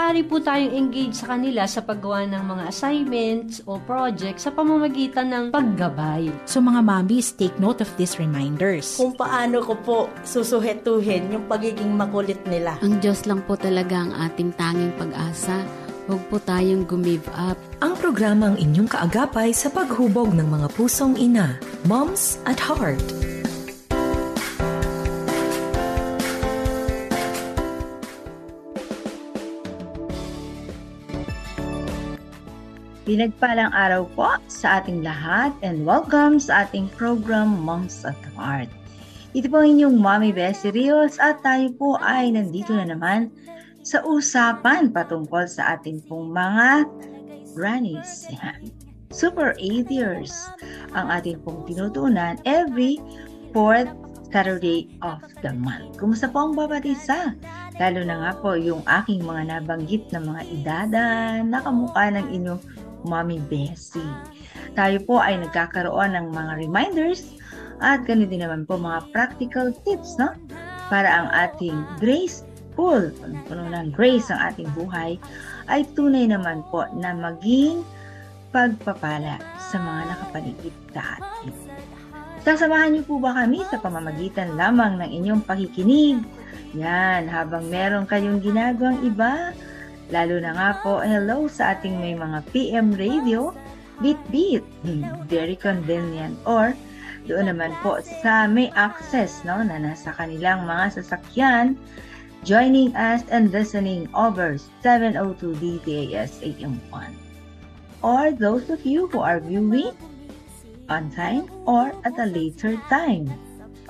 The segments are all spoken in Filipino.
maaari po tayong engage sa kanila sa paggawa ng mga assignments o projects sa pamamagitan ng paggabay. So mga mommies, take note of these reminders. Kung paano ko po susuhetuhin yung pagiging makulit nila. Ang Diyos lang po talaga ang ating tanging pag-asa. Huwag po tayong gumive up. Ang programang inyong kaagapay sa paghubog ng mga pusong ina. Moms at Heart. Pinagpalang araw po sa ating lahat and welcome sa ating program Moms at Heart. Ito po inyong Mommy Bessie Rios at tayo po ay nandito na naman sa usapan patungkol sa ating pong mga grannies. Super 8 years ang ating pong tinutunan every 4th Saturday of the month. Kumusta po ang bawat isa? Lalo na nga po yung aking mga nabanggit na mga edada na kamukha ng inyong Mommy Bessie. Tayo po ay nagkakaroon ng mga reminders at ganun din naman po mga practical tips, no? Para ang ating graceful, puno ng grace ang ating buhay, ay tunay naman po na maging pagpapala sa mga nakapaligid sa atin. Sasamahan niyo po ba kami sa pamamagitan lamang ng inyong pakikinig? Yan, habang meron kayong ginagawang iba, lalo na nga po, hello sa ating may mga PM radio, Beat, very convenient, or doon naman po sa may access, no, na nasa kanilang mga sasakyan, joining us and listening over 702 DTAS AM1. Or those of you who are viewing on time or at a later time.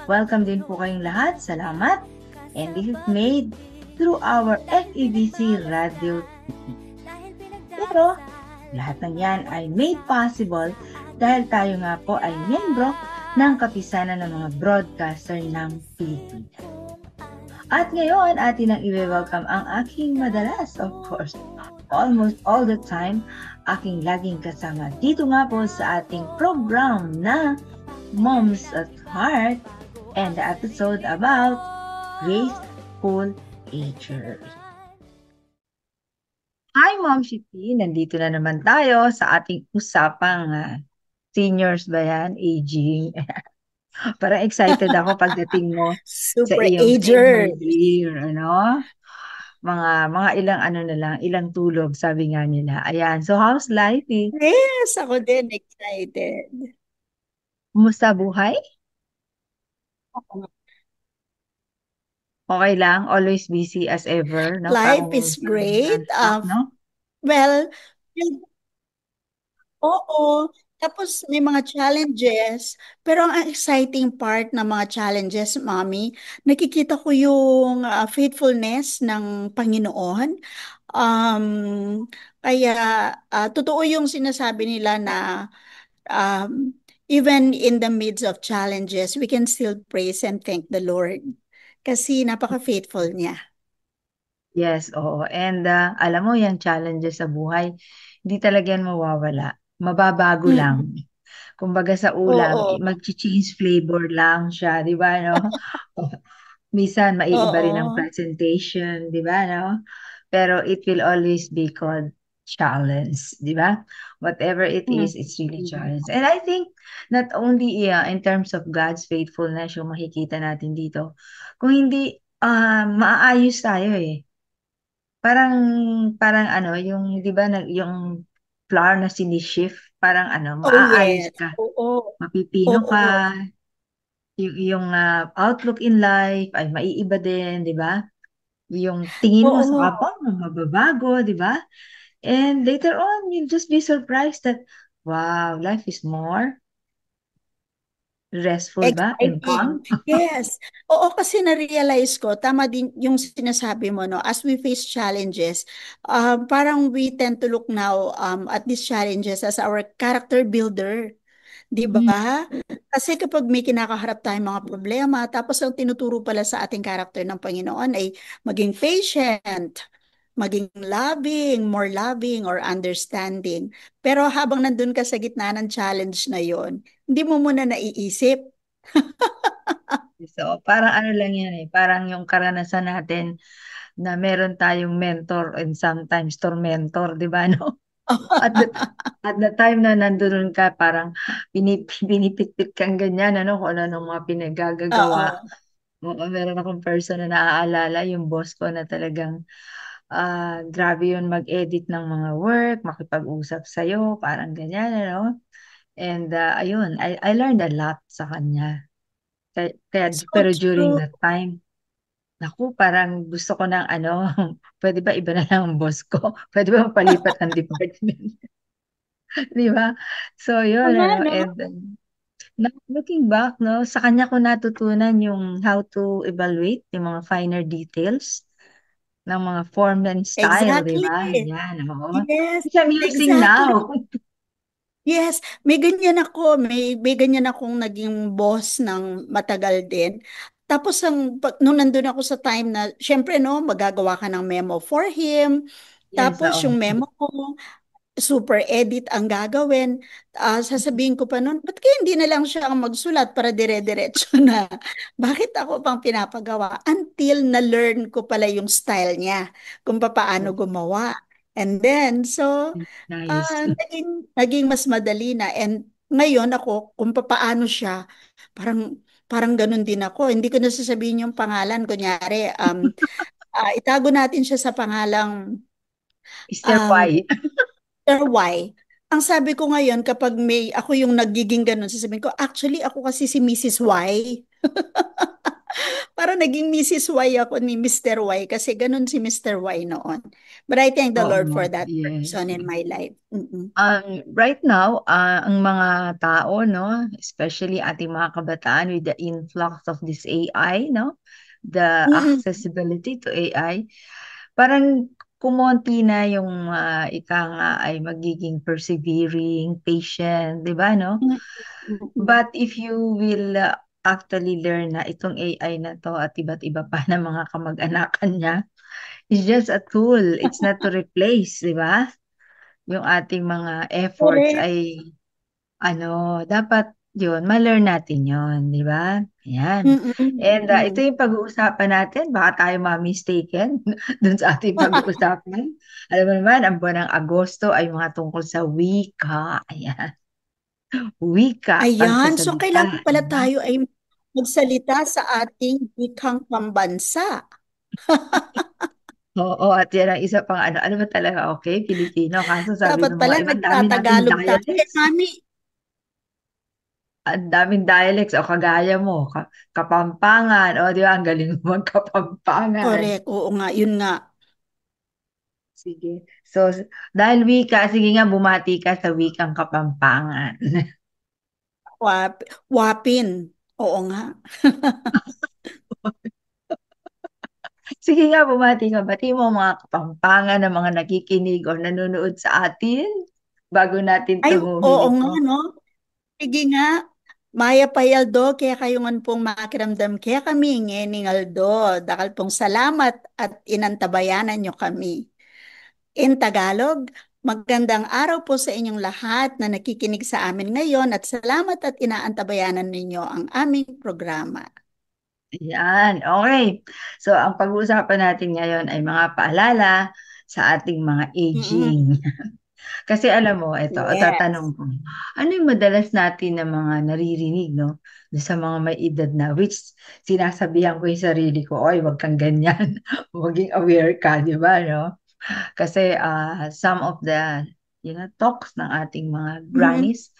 Welcome din po kayong lahat. Salamat. And this is made through our FEBC Radio TV. Pero, lahat ng yan ay made possible dahil tayo nga po ay miyembro ng kapisanan ng mga broadcaster ng Pilipinas. At ngayon, atin ang i-welcome ang aking madalas, of course, almost all the time, aking laging kasama dito nga po sa ating program na Moms at Heart and the episode about graceful agers. Hi, Mom Shiti! Nandito na naman tayo sa ating usapang seniors ba yan? Aging. Parang excited ako pagdating mo sa Super iyong ager. senior year, ano? Mga ilang ano na lang, ilang tulog, sabi nga nila. Ayan, so how's life eh? Yes, ako din excited. Kumusta buhay? Okay lang? Always busy as ever, no? Life Parang is great. non-stop, no? Well, oo. Tapos may mga challenges. Pero ang exciting part ng mga challenges, Mommy, nakikita ko yung faithfulness ng Panginoon. Um, kaya totoo yung sinasabi nila na even in the midst of challenges, we can still praise and thank the Lord. Kasi napaka-faithful niya. Yes, oo. And alam mo, yung challenges sa buhay, hindi talaga yan mawawala. Mababago lang. Kumbaga sa ulam, Oo. mag-change flavor lang siya, di ba, no? Minsan, maiiba rin ang Oo. presentation, di ba, no? Pero it will always be called challenge, di ba? Whatever it is, it's really challenge. And I think, not only in terms of God's faithfulness, yung makikita natin dito, kung hindi, maaayos tayo eh. Parang ano, yung, di ba, yung flour na sinishift, parang ano, Oh, maaayos yes. ka. Oo. Mapipino Oo. ka, yung outlook in life ay maiiba din, di ba? Yung tingin mo sa Oo. kapwa mo, mababago, di ba? And later on, you'll just be surprised that, wow, life is more restful ba and Exciting. calm? Yes. Oo, kasi na-realize ko, tama din yung sinasabi mo, no? As we face challenges, parang we tend to look now at these challenges as our character builder. Di Mm. ba? Kasi kapag may kinakaharap tayong mga problema, tapos ang tinuturo pala sa ating character ng Panginoon ay maging patient, maging loving, or understanding. Pero habang nandun ka sa gitna ng challenge na yon, hindi mo muna naiisip. So, parang ano lang yan eh, parang yung karanasan natin na meron tayong mentor and sometimes tormentor, di ba, no? At the, at the time na nandun ka, parang pinipit-pit kang ganyan, ano, kung ano mga pinagagagawa. Oo. Oo, meron akong person na naaalala, yung boss ko na talagang grabe yun mag-edit ng mga work, makipag-usap sa'yo, parang ganyan, ano. And ayun, I learned a lot sa kanya. So Pero during true. that time, naku, parang gusto ko ng ano, pwede ba iba na lang ang boss ko? Pwede ba mapalipat ang department? Di ba? So, yun, Tama, ano, no? and now, looking back, no, sa kanya ko natutunan yung how to evaluate yung mga finer details ng mga form and style, di Exactly. ba? Yan, oo. Yes, Which I'm using exactly. now. Yes, may ganyan ako. May ganyan akong naging boss ng matagal din. Tapos nung nandun ako sa time na, syempre no, magagawa ka ng memo for him. Yes, Tapos oo. yung memo ko, super edit ang gagawin. Sasabihin ko pa nun, ba't kaya hindi na lang siya ang magsulat para dire-diretso na? Bakit ako pang pinapagawa? Until na-learn ko pala yung style niya, kung paano gumawa. And then, so, Nice. naging mas madali na. And ngayon ako, kung paano siya, parang, parang ganun din ako. Hindi ko nasasabihin yung pangalan. Kunyari, itago natin siya sa pangalang Mr. um, Y. Sir Y. Ang sabi ko ngayon, kapag may ako yung nagiging ganun, sasabihin ko, actually, ako kasi si Mrs. Y. Parang naging Mrs. Y ako ni Mr. Y kasi ganun si Mr. Y noon. But I thank the Lord for Oo, that yes. person in my life. Mm-mm. Right now, ang mga tao, no, especially ating mga kabataan with the influx of this AI, no, the Mm-mm. accessibility to AI, parang kumonti na yung ika nga ay magiging persevering, patient, di ba, no? Mm-mm. But if you will actually learn na itong AI na to at iba't iba pa na mga kamag-anakan niya, it's just a tool. It's not to replace, di ba? Yung ating mga efforts Correct. ay dapat yun, ma-learn natin yun, di ba? Ayan. Mm-mm. And ito Mm-mm. yung pag-uusapan natin, baka tayo ma-mistaken dun sa ating pag-uusapan. Alam mo naman, ang buwan ng Agosto ay mga tungkol sa wika. Ayan. Wika, Ayan, so kailangan pagsasalita. pala Ayan. tayo ay magsalita sa ating wikang pambansa. Oo, at yan ang isa pang ano ba talaga, okay, Filipino. Kaso sabi Dapat ng mga pala iba, ang dami nating nagtatagalog tayo. dialects. Mami, Ang daming dialects, o kagaya mo, Kapampangan, o di ba, ang galing mo magkapampangan. correct. Oo nga, yun nga. Sige. So, dahil wika, sige nga, bumati ka sa wikang Kapampangan. Wapin. Oo nga. Sige nga, bumati ka. Bati mo ang mga Kapampangan na mga nakikinig o nanonood sa atin bago natin Ay, tunguhin oo nga, ito. no? Sige nga. Maya payaldo, kaya kayungan pong makiramdam, kaya kami ngeningaldo. Dakal pong salamat at inantabayanan nyo kami. In Tagalog, magandang araw po sa inyong lahat na nakikinig sa amin ngayon at salamat at inaantabayanan ninyo ang aming programa. Yan, okay. So, ang pag-uusapan natin ngayon ay mga paalala sa ating mga Mm-mm. aging. Kasi alam mo, ito, Yes. tatanong ko, ano yung madalas natin na mga naririnig, no? Doon sa mga may edad na, which sinasabihan ko yung sarili ko, oy, wag kang ganyan, maging aware ka, di ba, no? Kasi some of the, talks ng ating mga Mm-hmm. grannies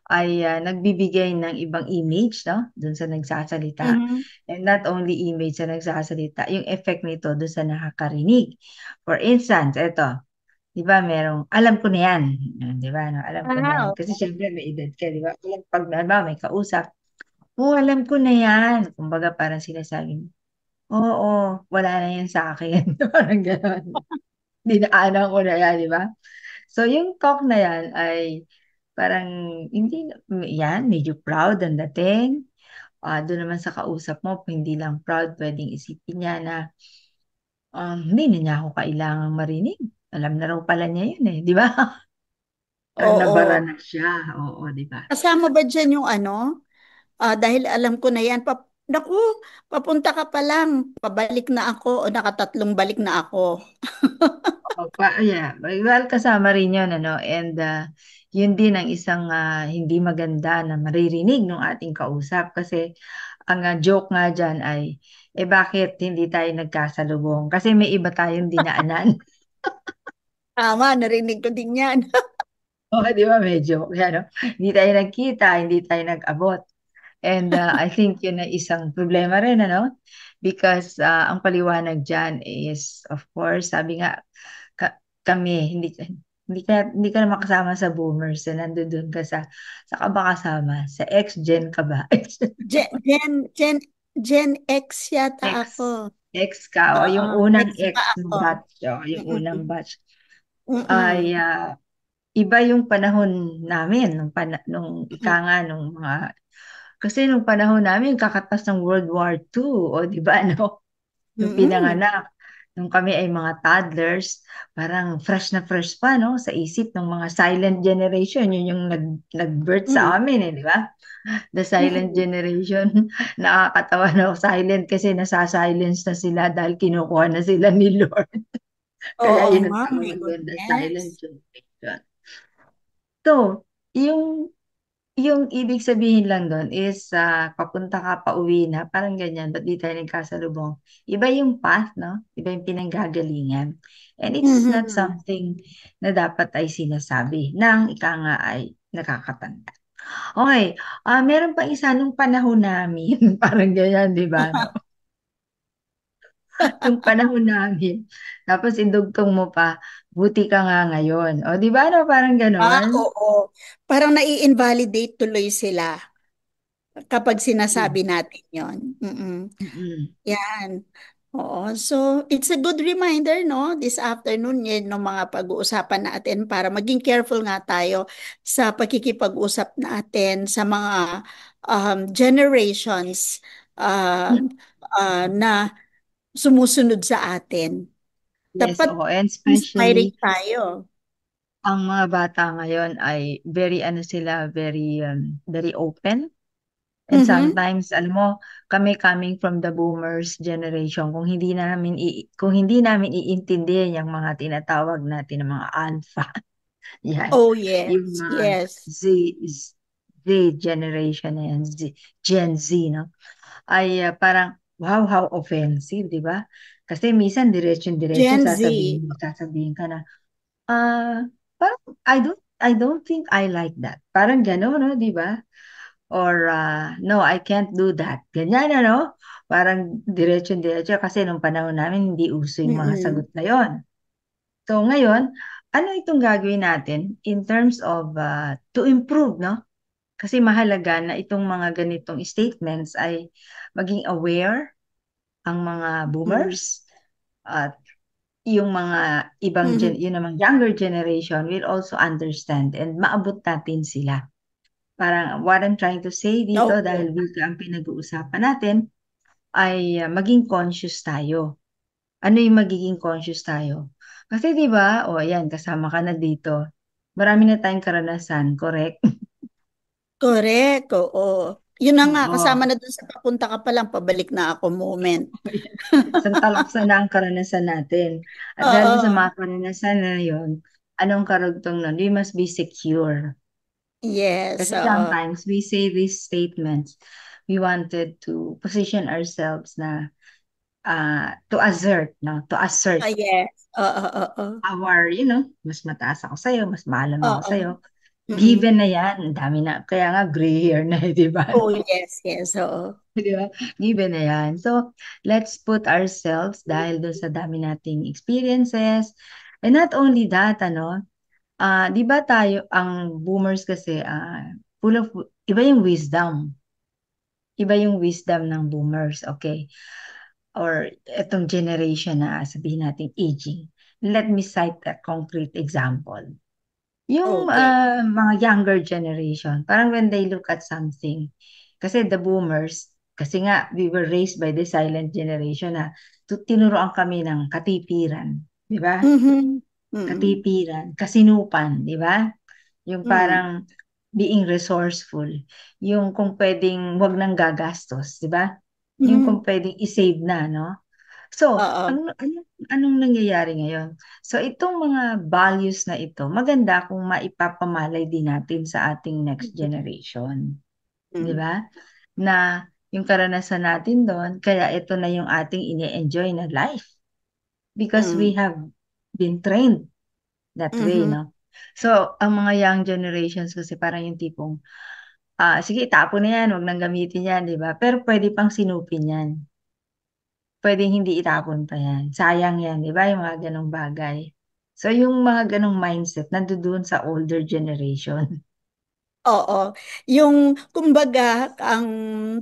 ay nagbibigay ng ibang image, no? Doon sa nagsasalita. Mm-hmm. And not only image sa nagsasalita, yung effect nito doon sa nakakarinig. For instance, ito, di ba, alam ko na yan. Di ba, no? Alam ko na yan. Kasi Oo. syempre may edad ka, di ba? Pag may kausap, alam ko na yan. Kumbaga parang sinasabi, oo, wala na yan sa akin. Parang gano'n. Dinaanan ko na yan, di ba? So, yung talk na yan ay parang, hindi, yan, medyo proud ang dating. Doon naman sa kausap mo, hindi lang proud, pwedeng isipin niya na hindi na niya ako kailangang marinig. Alam na raw pala niya yun di ba? Or nabara Oo. na siya. Oo, di ba? Kasama ba dyan yung ano? Dahil alam ko na yan, Naku, papunta ka pa lang, pabalik na ako o nakatatlong balik na ako. Yeah, well, kasama rin yun, ano, and yun din ang isang hindi maganda na maririnig ng ating kausap kasi ang joke nga dyan ay, bakit hindi tayo nagkasalubong? Kasi may iba tayong dinaanan. Tama, narinig ko din yan. O, di ba, medyo, ano, hindi tayo nagkita, hindi tayo nag-abot. And I think yun ay isang problema rin, ano? Because ang paliwanag dyan is, of course, sabi nga, kami, hindi ka na makasama sa boomers, nandoon ka sa ka ba kasama? Sa ex-gen ka ba? Gen, Gen, Gen, Gen X yata Ex, ako. ex ka, o Oo, yung unang X pa ex ako. batch, o yung unang Mm-mm. batch, ay Mm-mm. iba yung panahon namin, nung ika nga, nung mga, kasi nung panahon namin, kakatas ng World War II, o di ba, no? Nung Mm-mm. pinanganak, nung kami ay mga toddlers, parang fresh na fresh pa, no? Sa isip ng mga silent generation, yun yung nag-birth sa Mm. amin, di ba? The silent Mm. generation, nakakatawa na silent kasi nasa-silence na sila dahil kinukuha na sila ni Lord. Kaya Oo yun ang nga, my tawag doon, the goodness. silent generation. So, yung ibig sabihin lang doon is papunta ka pa uwi na, parang ganyan, ba't di tayo nagkasalubong? Iba yung path, no? Iba yung pinanggagalingan. And it's not Mhm. something na dapat ay sinasabi ng ika nga ay nakakatanda. Okay, meron pa isa nung panahon namin, parang ganyan, di ba, no? Nung panahon namin, tapos indugtong mo pa, buti ka nga ngayon. O, di ba, no? Parang ganon. Oo. Parang nai-invalidate tuloy sila kapag Mm. sinasabi natin yon. Mm-mm. Mm-mm. Yan. Oo. So, it's a good reminder, no? This afternoon, yan ng mga pag-uusapan natin para maging careful nga tayo sa pagkikipag-usap natin sa mga generations na sumusunod sa atin. Yes, Dapat oo. And inspiring especially, tayo. ang mga bata ngayon ay very ano sila, very open. And Mhm. sometimes, alam mo, kami coming from the boomers generation, kung hindi namin iintindihan yung mga tinatawag natin ng mga alpha, yan, Oh, yung yes. mga Yes. Z generation na yan, Gen Z, no? Ay parang, wow, how offensive, di ba? Kasi minsan diretso-diretso Gen Z. sasabihin ka na, parang I don't think I like that. Parang gano'n, no, di ba? Or no, I can't do that. Ganyan, ano? Parang diretso-diretso kasi nung panahon namin hindi uso yung mga Mm-mm. sagot na yon. So ngayon, ano itong gagawin natin in terms of to improve, no? Kasi mahalaga na itong mga ganitong statements ay maging aware ang mga Mm. boomers at yung mga Mhm. yun namang younger generation will also understand and maabot natin sila. Parang what I'm trying to say dito Opo. dahil wika ang pinag-uusapan natin ay maging conscious tayo. Ano yung magiging conscious tayo? Kasi 'di ba, o ayan, kasama ka na dito. Marami na tayong karanasan, correct? Correct. Oo. Yun na nga, kasama Oo. na dun sa papunta ka pa lang, pabalik na ako moment. Isang talaksa na ang karanasan natin. At dahil doon sa Oo. mga karanasan na yun, anong karugtong nun? We must be secure. Yes. Kasi Oo. sometimes we say these statements, we wanted to position ourselves na to assert, no? To assert Ah, yes. Oo. Oo. mas mataas ako sa'yo, mas maalam ako Oo. sa'yo. Mm-mm. Given na yan, ang dami na, kaya nga gray hair na, di ba? Oh, yes. Yes. Oo. Di ba? Given na yan. So, let's put ourselves dahil doon sa dami nating experiences. And not only that, di ba tayo, ang boomers kasi, full of, iba yung wisdom. Iba yung wisdom ng boomers, okay? Or itong generation na sabihin natin aging. Let me cite a concrete example. Yung Okay. mga younger generation, parang when they look at something, kasi the boomers, kasi nga we were raised by the silent generation na tinuruan kami ng katipiran, di ba? Mhm. Mm-mm. Katipiran, kasinupan, di ba? Yung Mm. parang being resourceful, yung kung pwedeng wag nang gagastos, di ba? yung Mhm. kung pwedeng i-save na, no? So, Oo. anong nangyayari ngayon? So, itong mga values na ito, maganda kung maipapamalay din natin sa ating next generation. Di Mm. ba? Na yung karanasan natin doon, kaya ito na yung ating ini-enjoy na life. Because we Mm. have been trained that way, Mhm. no? So, ang mga young generations kasi parang yung tipong, sige, itapon na yan, wag nang gamitin yan, di ba? Pero pwede pang sinupin yan. Pwedeng hindi itapon pa yan. Sayang yan, di ba? Yung mga ganong bagay. So, yung mga ganong mindset, nandoon sa older generation. Oo. Yung, kumbaga, ang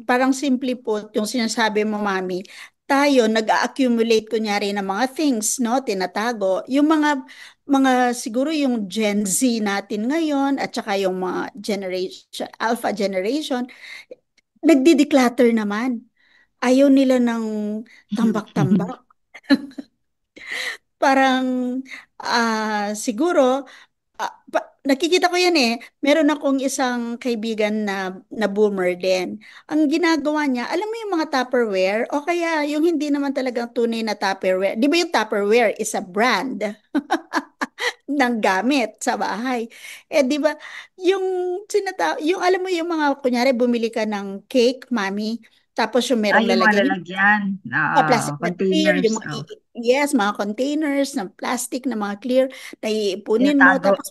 parang simple po, yung sinasabi mo, Mami, tayo nag-accumulate kunyari ng mga things, no, tinatago. Yung mga siguro yung Gen Z natin ngayon at saka yung mga generation, Alpha generation, nagdi-declutter naman. Ayaw nila ng tambak-tambak. Parang siguro nakikita ko yan eh. Meron akong isang kaibigan na boomer din. Ang ginagawa niya, alam mo yung mga Tupperware o kaya yung hindi naman talagang tunay na Tupperware. Di ba yung Tupperware is a brand ng gamit sa bahay? Eh di ba yung yung alam mo yung mga kunyari bumili ka ng cake, Mami, tapos yung merong Yung mga lalagyan yung lalagyan, plastic na clear, containers, yes, mga containers ng plastic na mga clear na iipunin mo. tinatago. Tapos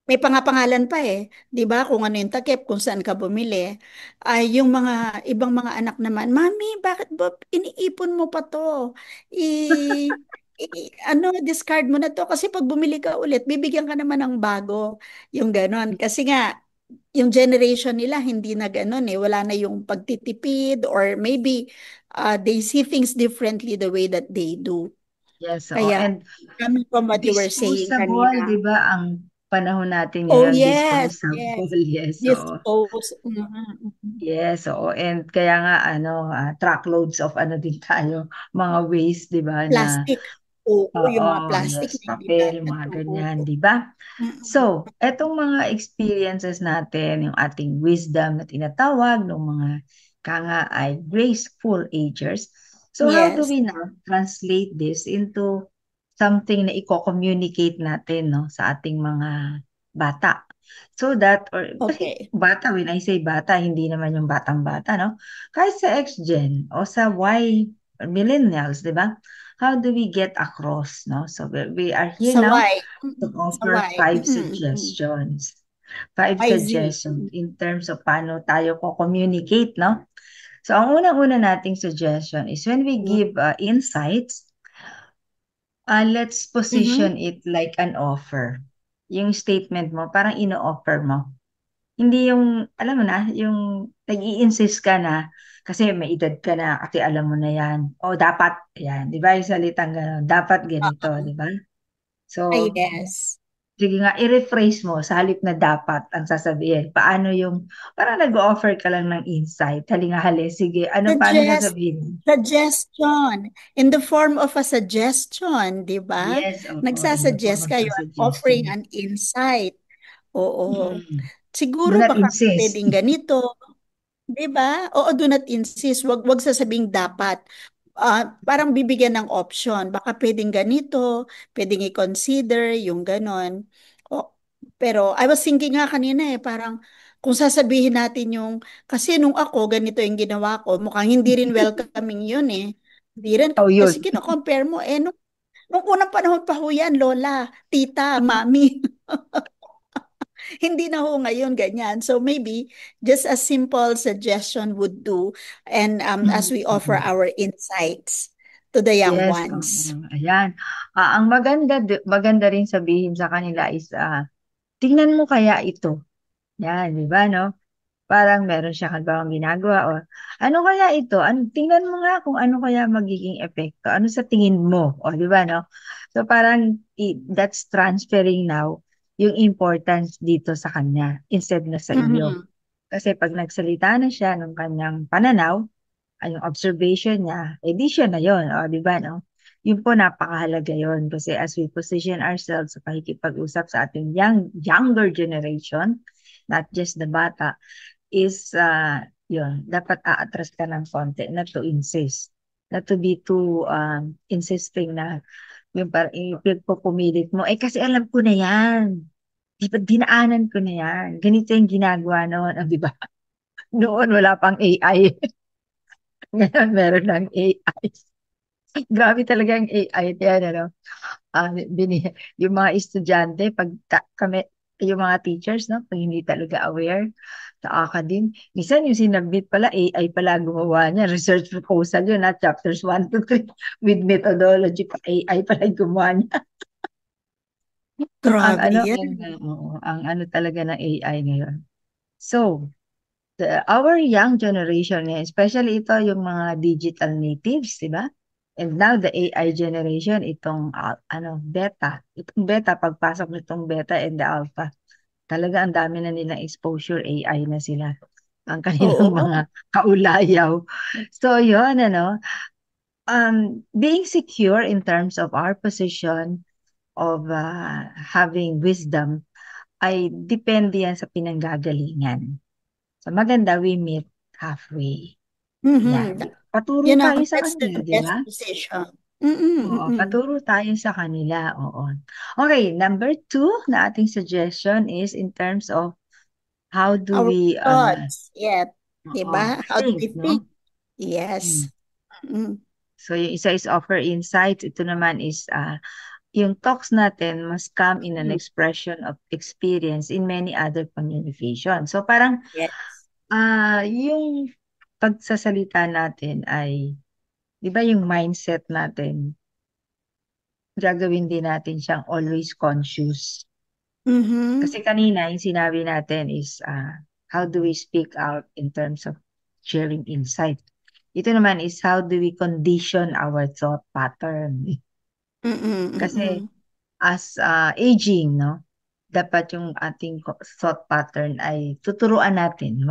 may pangapangalan pa eh. 'Di ba? Kung ano yung takip, kung saan ka bumili. Ay, yung mga ibang mga anak naman, Mami, bakit ba iniipon mo pa to? Discard mo na to. Kasi pag bumili ka ulit, bibigyan ka naman ng bago. Yung ganon. Kasi nga, yung generation nila hindi na gano'n eh. Wala na yung pagtitipid or maybe they see things differently the way that they do. Yes, oo. Kaya, And coming from what you were saying disposable, di kanina. ba, ang panahon natin Oh, ngayon, yes, yes. disposable, yes, oo. Dispose. Mhm. Yes, oo. And kaya nga, truckloads of din tayo, mga waste, di ba, na, Plastic. Oo, yung oo, mga plastic yes, na hindi papel, dapat. mga Oo. ganyan, di ba? Mm-mm. So, etong mga experiences natin, yung ating wisdom na tinatawag ng mga kanga ay graceful agers. So, how do Yes. we now translate this into something na i-communicate natin, no, sa ating mga bata? So that, or kasi Okay. bata, when I say bata, hindi naman yung batang-bata, no? Kahit sa X-Gen o sa Y, millennials, di ba? How do we get across, no? So we are here now Saway. to offer Saway. five suggestions. Five YZ. suggestions in terms of paano tayo ko-communicate, no? So, ang unang-una nating suggestion is when we give insights, let's Mhm. position it like an offer. Yung statement mo, parang ino-offer mo. Hindi yung, alam mo na, yung nag-i-insist ka na kasi may edad ka na, kasi alam mo na yan. O, dapat, yan. Di ba yung salitang gano'n? Dapat ganito, di ba? Ay, So, yes. sige nga, i-rephrase mo sa halip na dapat ang sasabihin. Paano yung, parang nag-offer ka lang ng insight. Hali, sige, paano Suggest, sasabihin? suggestion. In the form of a suggestion, di ba? Yes, oo, in the form Nagsasuggest of ka, a you are offering suggestion. an insight. Oo. Mm. Do Siguro not baka insist. pwedeng ganito. 'Di ba? Oo, do not insist. Wag sasabing dapat. Parang bibigyan ng option. Baka pwedeng ganito, pwedeng i-consider yung ganon. O, pero I was thinking nga kanina eh, parang kung sasabihin natin yung, kasi nung ako, ganito yung ginawa ko, mukhang hindi rin welcoming yun eh. Hindi rin, Oh, yun. kasi kino-compare mo eh, nung unang panahon pa ho yan, lola, tita, mami. Hindi na ho ngayon ganyan. So maybe just a simple suggestion would do, and as we offer Mm. our insights to the young Yes, ones. oo. Ayan. Ang maganda rin sabihin sa kanila is, tingnan mo kaya ito. Yan, di ba, no? Parang meron siya kalbawang ginagawa o ano kaya ito? Tingnan mo nga kung ano kaya magiging epekto. Ano sa tingin mo? O, di ba, no? So parang that's transferring now yung importance dito sa kanya instead na sa iyo. Mhm. Kasi pag nagsalita na siya ng kanyang pananaw, yung observation niya, di siya na yun. O, di ba, no? Yun po napakahalaga yun kasi as we position ourselves sa pakikipag-usap sa ating younger generation, not just the bata, is yun, dapat aatras ka ng konti, not to insist. Not to be too insisting na yung parang ipagpupumilit mo. Eh kasi alam ko na yan. Di ba, dinaanan ko na yan. Ganito yung ginagawa noon. Di ba? Noon wala pang AI. Ngayon meron ng AI. Grabe talaga ang AI. Yan, ano? Yung mga estudyante, kami, yung mga teachers, no, pag hindi talaga aware sa academe, minsan yung sinabit pala, AI pala gumawa niya, research proposal yun, na chapters 1 to 3, with methodology pa, AI pala yung gumawa niya. Ang Grabe ano, yan. ang ano talaga ng AI ngayon. So, our young generation, especially ito yung mga digital natives, di ba? And now the AI generation, itong beta. Itong beta, pagpasok nitong beta and the alpha, talaga ang dami na nilang exposure, AI na sila. Ang kanilang Oo. mga kaulayaw. So yun, being secure in terms of our position of having wisdom ay depende yan sa pinanggagalingan. So maganda, we meet halfway. Yan. Mhm. Paturo You know, tayo sa that's the kanila, di best ba? decision. Mm-mm, Oo, mm-mm. paturo tayo sa kanila. Oo. Okay, number 2 na ating suggestion is in terms of how do Our we thoughts, yeah, di ba? How do think, we no? think? Yes. Mm. So, yung isa is offer insights. Ito naman is yung talks natin must come in an Mm. expression of experience in many other communication. So, parang Yes. yung pagsasalita natin ay, di ba yung mindset natin, gagawin din natin siyang always conscious. Kasi Mm-hmm. kanina, yung sinabi natin is, how do we speak out in terms of sharing insight? Ito naman is, how do we condition our thought pattern? Mm-mm, Kasi, mm-mm. as aging, no? Dapat yung ating thought pattern ay tuturuan natin.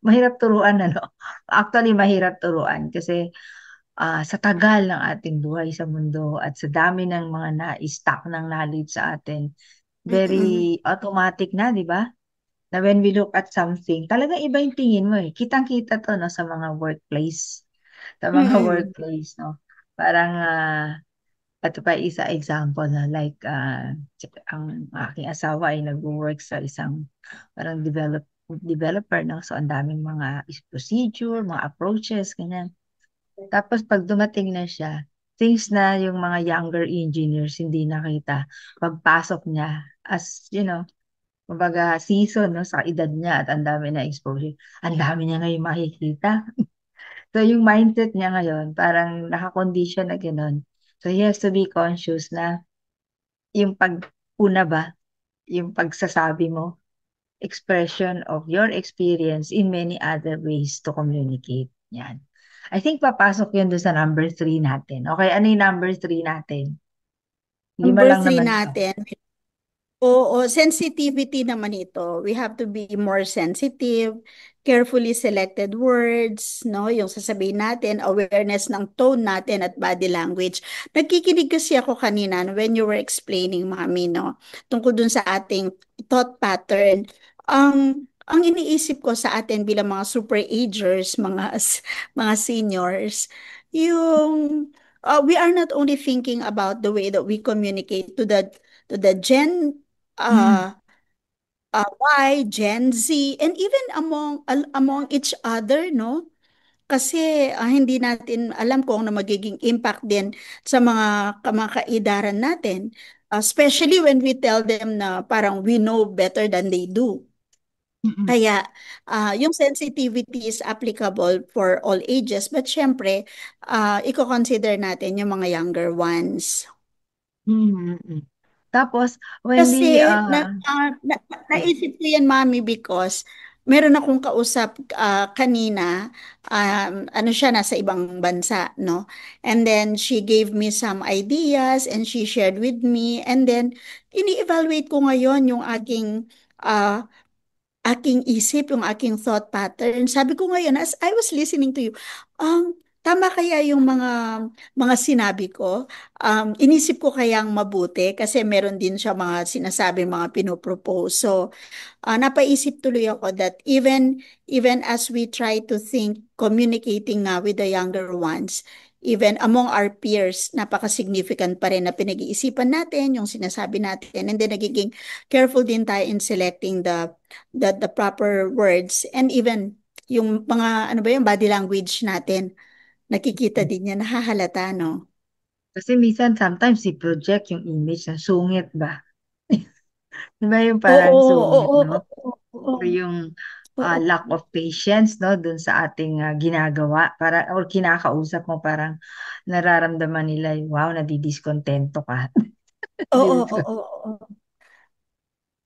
Mahirap turuan, ano? Actually, mahirap turuan kasi sa tagal ng ating buhay sa mundo at sa dami ng mga na-stack ng knowledge sa atin, Mm-mm. very automatic na, di ba? Na when we look at something, talagang iba yung tingin mo eh. Kitang-kita to, no, sa mga workplace. Sa mga Mm-mm. workplace, no? Parang, ito pa isa example na like, ang aking asawa ay nag-work sa isang parang developer, no? So, ang daming mga procedure, mga approaches, ganyan. Tapos, pag dumating na siya, things na yung mga younger engineers hindi nakita, pagpasok niya, as, kumbaga, season, no, sa edad niya at ang dami na exposure, ang dami niya ngayon makikita. So, yung mindset niya ngayon, parang nakakondition na gano'n. So, he has to be conscious na yung pag-una ba, yung pagsasabi mo, expression of your experience in many other ways to communicate. Yan. I think papasok yun doon sa number 3 natin. Okay, ano yung number 3 natin? Lima Number lang three naman to. natin. Oo, sensitivity naman ito. We have to be more sensitive, carefully selected words, no? Yung sasabihin natin, awareness ng tone natin at body language. Nagkikinig kasi ako kanina when you were explaining, Mami, no? Tungkol dun sa ating thought pattern. Ang iniisip ko sa atin bilang mga super agers, mga seniors, yung we are not only thinking about the way that we communicate to the Mm. uh, Y, Gen Z, and even among each other, no? Kasi hindi natin alam kung ano magiging impact din sa mga kamakaidaran natin. Especially when we tell them na parang we know better than they do. Mm-mm. Kaya yung sensitivity is applicable for all ages, but syempre, i-consider natin yung mga younger ones. Mm-mm. Tapos, when Kasi we, naisip ko yan, Mami, because meron akong kausap kanina, ano siya, nasa ibang bansa, no? And then she gave me some ideas and she shared with me. And then, ini-evaluate ko ngayon yung aking isip, yung aking thought pattern. Sabi ko ngayon, as I was listening to you, tama kaya yung mga sinabi ko? Inisip ko kayang mabuti kasi meron din siya mga sinasabi, mga pinopropose. So, napaisip tuloy ako that even as we try to think, communicating nga with the younger ones, even among our peers, napaka-significant pa rin na pinag-iisipan natin yung sinasabi natin, and then nagiging careful din tayo in selecting the proper words, and even yung mga ano ba yung body language natin, nakikita din yan, nahahalata, no? Kasi minsan, sometimes, i-project yung image na sungit ba? Di ba yung Oo, parang sungit, oo, no? oo, oo, Or yung oo. lack of patience, no? Dun sa ating ginagawa. Or kinakausap mo, parang nararamdaman nila, wow, nadidiscontento ka. Di Oo, ba? oo, oo.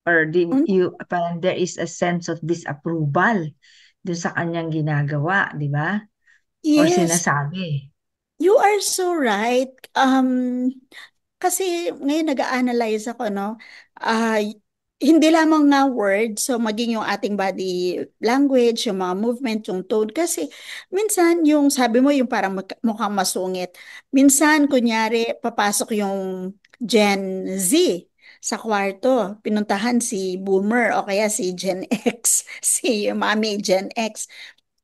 Or Mm, parang there is a sense of disapproval dun sa kanyang ginagawa, di ba? Or yes, sinasabi. you are so right. Kasi ngayon nag-a-analyze ako, no? Hindi lamang nga words, so maging yung ating body language, yung mga movement, yung tone. Kasi minsan yung sabi mo yung parang mukhang masungit. Minsan, kunyari, papasok yung Gen Z sa kwarto. Pinuntahan si Boomer o kaya si Gen X, si Mami Gen X.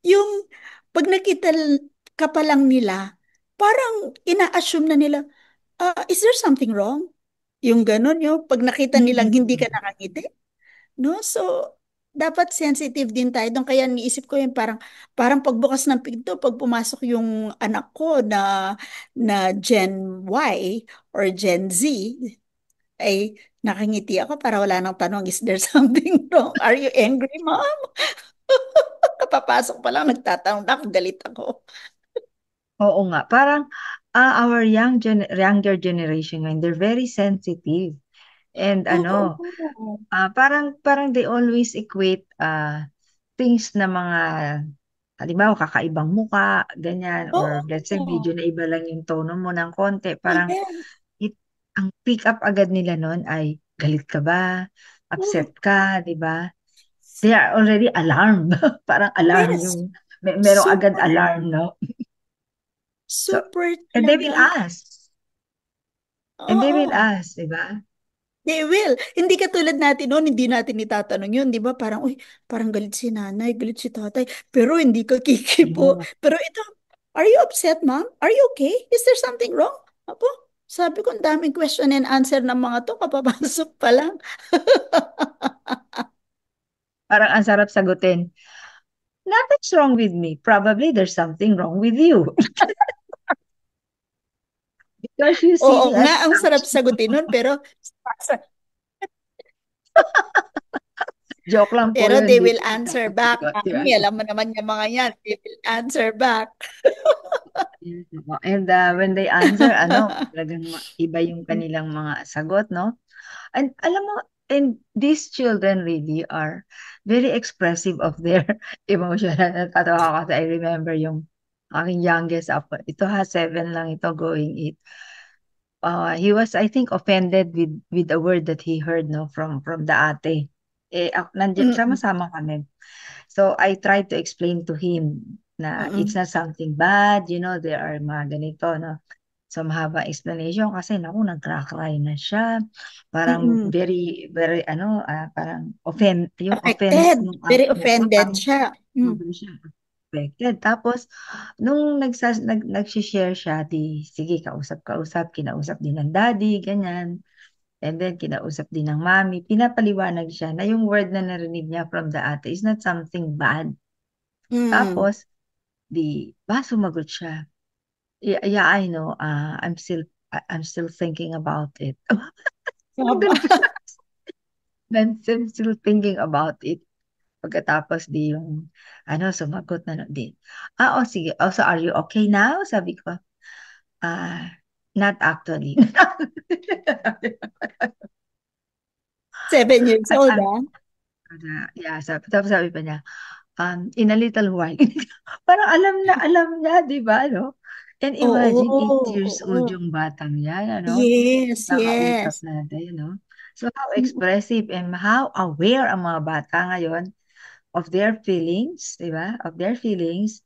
Yung pag nakita ka pa lang nila, parang ina-assume na nila, is there something wrong? Yung ganun, yung pag nakita nilang hindi ka Mm. nakangiti, no? So, dapat sensitive din tayo doon. Kaya niisip ko yung parang pagbukas ng pinto, pag pumasok yung anak ko na Gen Y or Gen Z, ay nakangiti ako para wala nang tanong, is there something wrong? Are you angry, mom? Kapapasok pa lang, nagtatanong na ako, galit ako. Oo nga, parang our younger generation ngayon, they're very sensitive. And Oo. parang they always equate things na mga, halimbawa, kakaibang muka, ganyan, or let's say, Oo. medyo na iba lang yung tono mo ng konti, parang Yes. it, ang pick up agad nila nun ay, galit ka ba? Mm. Upset ka, di ba? They are already alarmed. Parang alarm Yes. yung, merong agad Super, alarm, no? So, super and they will talaga. ask. And they will Oo. ask, di ba? They will. Hindi katulad natin noon, hindi natin itatanong yun, di ba? Parang, uy, parang galit si nanay, galit si tatay, pero hindi ka kikipo. Oo. Pero ito, are you upset, mom? Are you okay? Is there something wrong? Apo, sabi ko, ang daming question and answer ng mga to, kapapasok pa lang. Parang ang sarap sagutin. Nothing's wrong with me. Probably there's something wrong with you. Because you see Oo me nga, as ang sarap such. sagutin nun, Joke lang po pero yun. they Di, will answer back. di ba? Mami, alam mo naman yung mga yan, they will answer back. Yes, oo. And when they answer, talagang iba yung kanilang mga sagot, no? And alam mo, and these children really are very expressive of their emotion. Natatawa ako kasi I remember yung aking youngest up. Ito 7 lang ito going 8. He was, I think, offended with the word that he heard, no, from the ate. Nandiyan, Mm-mm. sama-sama kami. So I tried to explain to him na it's Mm-mm. not something bad, there are mga ganito, no. So mahaba explanation kasi naku, nagkra-cry na siya. Parang Mm-mm. very, very, parang yung offense Affected. ng Very ate niya, offended parang siya. Mm. sobrang siya affected. Tapos, nung nag-share siya, sige, kausap, kinausap din ng daddy, ganyan. And then, kinausap din ng mami. Pinapaliwanag siya na yung word na narinig niya from the ate is not something bad. Mm. Tapos, sumagot siya. Yeah, yeah, I know. I'm still thinking about it. Aba. I'm still thinking about it. Pagkatapos yung, sumagot na din. Oh, sige. Oh, so are you okay now? Sabi ko, ah, not actually. 7 years At old, ah? yeah, tapos sabi pa niya, in a little while. Parang alam niya, di ba, no? And Oo, imagine, 8 years old oo. yung batang yan, Yes, Nakausap yes. natin, no? So, how Mm. expressive and how aware ang mga bata ngayon of their feelings, di ba? Of their feelings.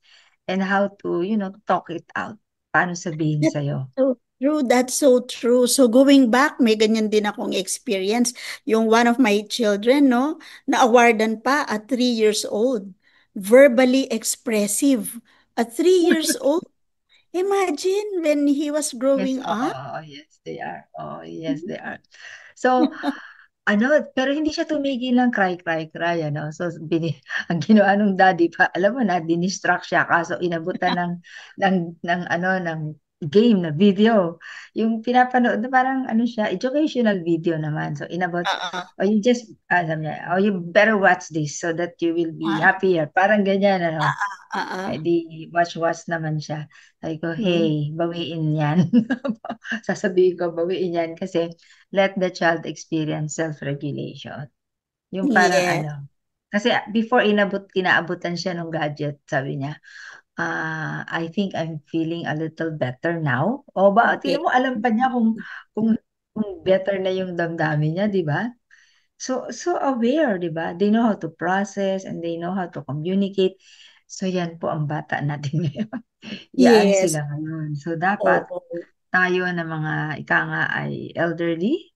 and how to, talk it out. Paano sabihin That's sa'yo? so true. That's so true. So going back, may ganyan din akong experience. Yung one of my children, no, na-awardan pa at 3 years old. Verbally expressive. At 3 years old. Imagine when he was Yes, growing up. oh, yes, they are. Oh, yes, they are. So, pero hindi siya tumigil ng cry, cry, cry, So, ang ginawa nung daddy pa, alam mo na, dinistract siya, kaso inabutan ng game na video. Yung pinapanood na parang, siya, educational video naman. So, inabot, Ah, oh, you just, sabi niya, oh, you better watch this so that you will be ah, happier. Parang ganyan, ah. Eh di, watch naman siya. Sabi ko, Hmm. hey, bawiin yan. Sasabihin ko, bawiin yan kasi let the child experience self-regulation. Yung parang Yes. kasi before kinaabutan siya ng gadget, sabi niya, I think I'm feeling a little better now. O ba, Okay. tingnan mo, alam pa niya kung, kung better na yung damdamin niya, di ba? So aware, di ba? They know how to process and they know how to communicate. So yan po ang bata natin ngayon. Yan Yes. sila ngayon. So dapat Oo. tayo na mga ika nga ay elderly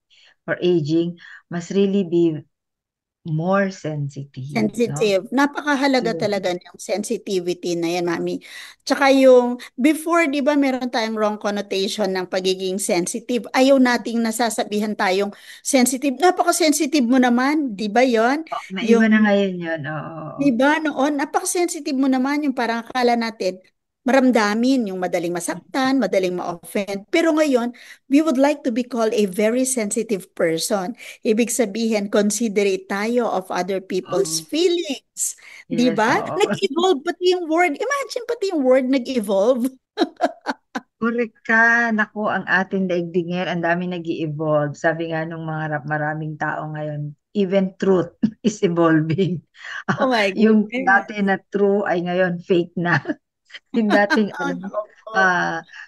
or aging must really be more sensitive, no? Sensitive. Napakahalaga Yes. talaga ng sensitivity na yan, mami. Tsaka yung, before, di ba, meron tayong wrong connotation ng pagiging sensitive. Ayaw nating nasasabihan tayong sensitive. Napaka-sensitive mo naman, di ba yon? Oh, naiba Yung na ngayon yun. Oo. Di ba noon, napaka-sensitive mo naman yung parang akala natin, maramdamin yung madaling masaktan, madaling ma-offend. Pero ngayon, we would like to be called a very sensitive person. Ibig sabihin, considerate tayo of other people's Oo. feelings. Di Yes, ba? oo. Nag-evolve pati yung word. Imagine pati yung word nag-evolve. Correct ka. Naku, ang ating daigdig ngayon, ang dami nag-i-evolve. Sabi nga nung maraming tao ngayon, even truth is evolving. Oh my Yung goodness. dati na true ay ngayon fake na. Yung dating Naku po.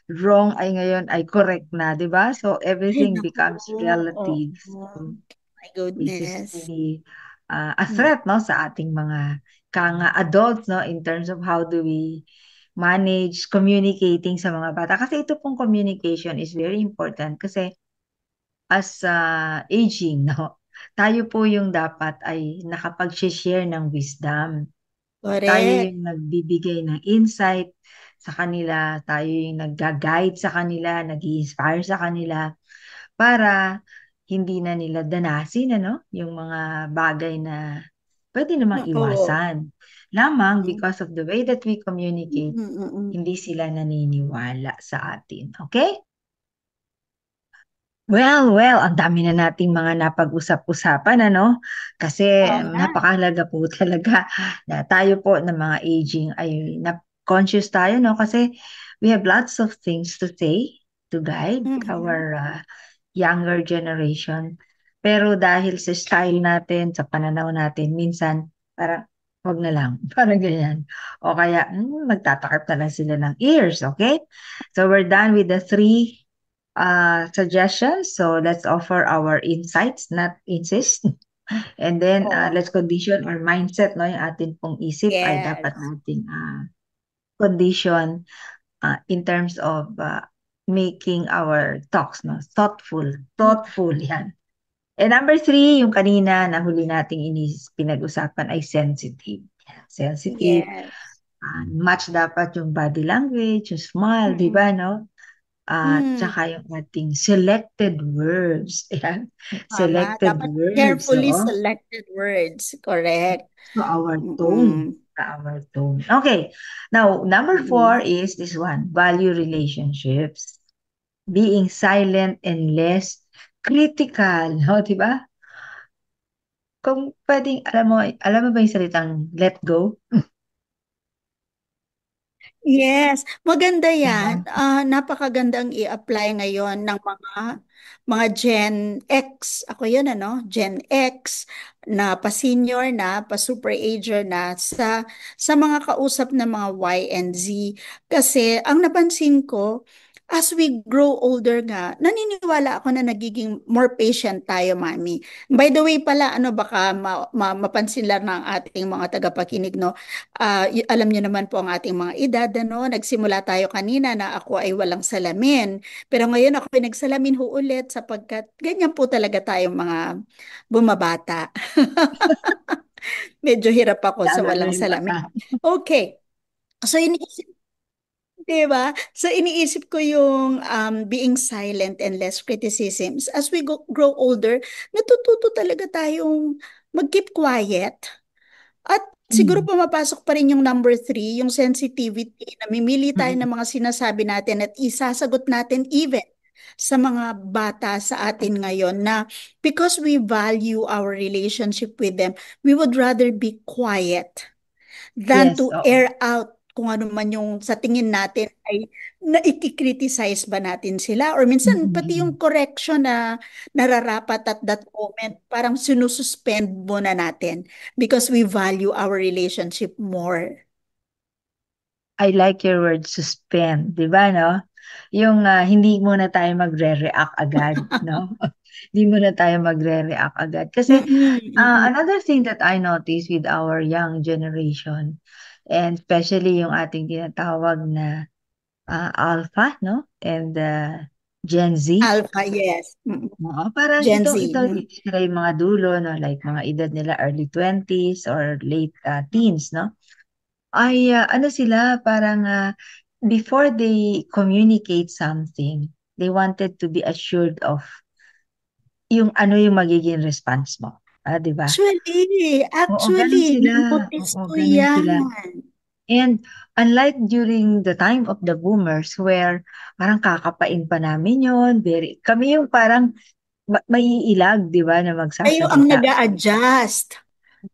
wrong ay ngayon ay correct na, di ba? So Ay, everything naku becomes po. Oh, relative. So, my which is goodness. really a threat, no, sa ating mga kanga adults, no, in terms of how do we manage communicating sa mga bata. Kasi ito pong communication is very important kasi as aging, no, tayo po yung dapat ay nakapag-share ng wisdom. Tayo Correct. yung nagbibigay ng insight sa kanila, tayo yung nagga-guide sa kanila, nag-i-inspire sa kanila para hindi na nila danasin yung mga bagay na pwede namang Oo. iwasan. Lamang because of the way that we communicate, Mm. hindi sila naniniwala sa atin. Okay? Well, ang dami na nating mga napag-usap-usapan, Kasi Oo nga. napakahalaga po talaga na tayo po ng mga aging ay conscious tayo, no? Kasi we have lots of things to say to guide Mhm. our younger generation. Pero dahil sa style natin, sa pananaw natin, minsan parang wag na lang, parang ganyan. O kaya, magtatakip na lang sila ng ears, okay? So we're done with the three suggestions. So let's offer our insights, not insist. And then Oo. let's condition our mindset, no? Yung atin pong isip ay dapat Yes. nating condition in terms of making our talks, no? Thoughtful yan. And number three, yung kanina na huli nating pinag-usapan ay sensitive. Yan, sensitive. Yes. Match dapat yung body language, yung smile, di Mm. ba, no? Mm. Tsaka yung ating selected words. Ayan. Tama. Selected Dapat words, carefully oo. selected words. Correct. So our tone. Mm. Our tone. Okay. Now, number four Mm. is this one, value relationships. Being silent and less critical, no, di ba? Kung pwedeng, alam mo ba yung salitang let go? Yes, maganda Diba? yan. Napakagandang i-apply ngayon ng mga Gen X. Ako yun, Gen X na pa-senior na, pa-super ager na sa mga kausap ng mga Y and Z. Kasi ang napansin ko, as we grow older nga, naniniwala ako na nagiging more patient tayo, Mami. By the way pala, baka mapansin lang ng ating mga tagapakinig, no? Alam niyo naman po ang ating mga edad, no? Nagsimula tayo kanina na ako ay walang salamin. Pero ngayon ako ay nagsalamin ho ulit sapagkat ganyan po talaga tayong mga bumabata. Medyo hirap ako sa Lalo na walang yung salamin. mata. Okay. So, diba? So, iniisip ko yung being silent and less criticisms. As we grow older, natututo talaga tayong mag-keep quiet. At siguro Mm. pumapasok pa rin yung number 3, yung sensitivity. Namimili tayo ng Mm. mga sinasabi natin at isasagot natin even sa mga bata sa atin ngayon na because we value our relationship with them, we would rather be quiet than Yes, to oo. air out kung ano man yung sa tingin natin ay naikikriticize ba natin sila or minsan pati Mm. yung correction na nararapat at that moment parang sinususpend muna natin because we value our relationship more. I like your word suspend, 'di ba, no? Yung hindi muna tayo magre-react agad, no? Hindi muna tayo magre-react agad. Kasi Mm-mm, mm-mm. another thing that I notice with our young generation, and especially yung ating tinatawag na Alpha, no? And Gen Z. Alpha, yes. Mm-mm. Oo, parang Gen Z. ito sila yung mga dulo, no? Like mga edad nila early 20s or late teens, no? Ay, ano sila, parang before they communicate something, they wanted to be assured of yung ano yung magiging response mo. Di ba? Oo, ganun Actually, sila. na-notice Oo, ko ganun yan. sila. And unlike during the time of the boomers where parang kakapain pa namin yon, kami yung parang maiilag, di ba, na Kayo ang magsasalita. nag-a-adjust.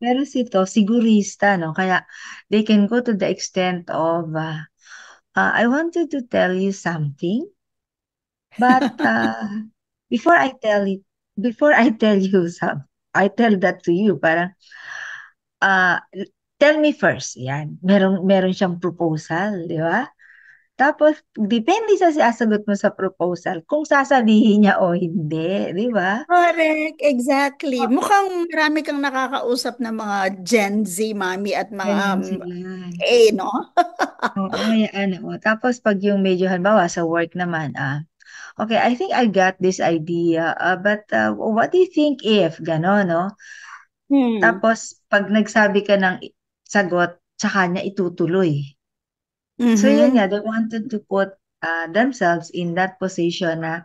Pero sito, sigurista, no? Kaya they can go to the extent of, I wanted to tell you something, but before I tell it, before I tell you some, I tell that to you, parang, uh, tell me first, yan. Meron siyang proposal, di ba? Tapos, depende sa sasagot mo sa proposal, kung sasabihin niya o hindi, di ba? Correct, exactly. Mukhang marami kang nakakausap ng mga Gen Z, Mami, at mga Ganyan sila. no? Oo, yan, oo. Tapos, pag yung medyo, halimbawa, sa work naman, okay, I think I got this idea, but what do you think if, gano'n, no? Hmm. Tapos, pag nagsabi ka ng sagot, tsaka niya itutuloy. So, yun Mhm. nga, they wanted to put themselves in that position na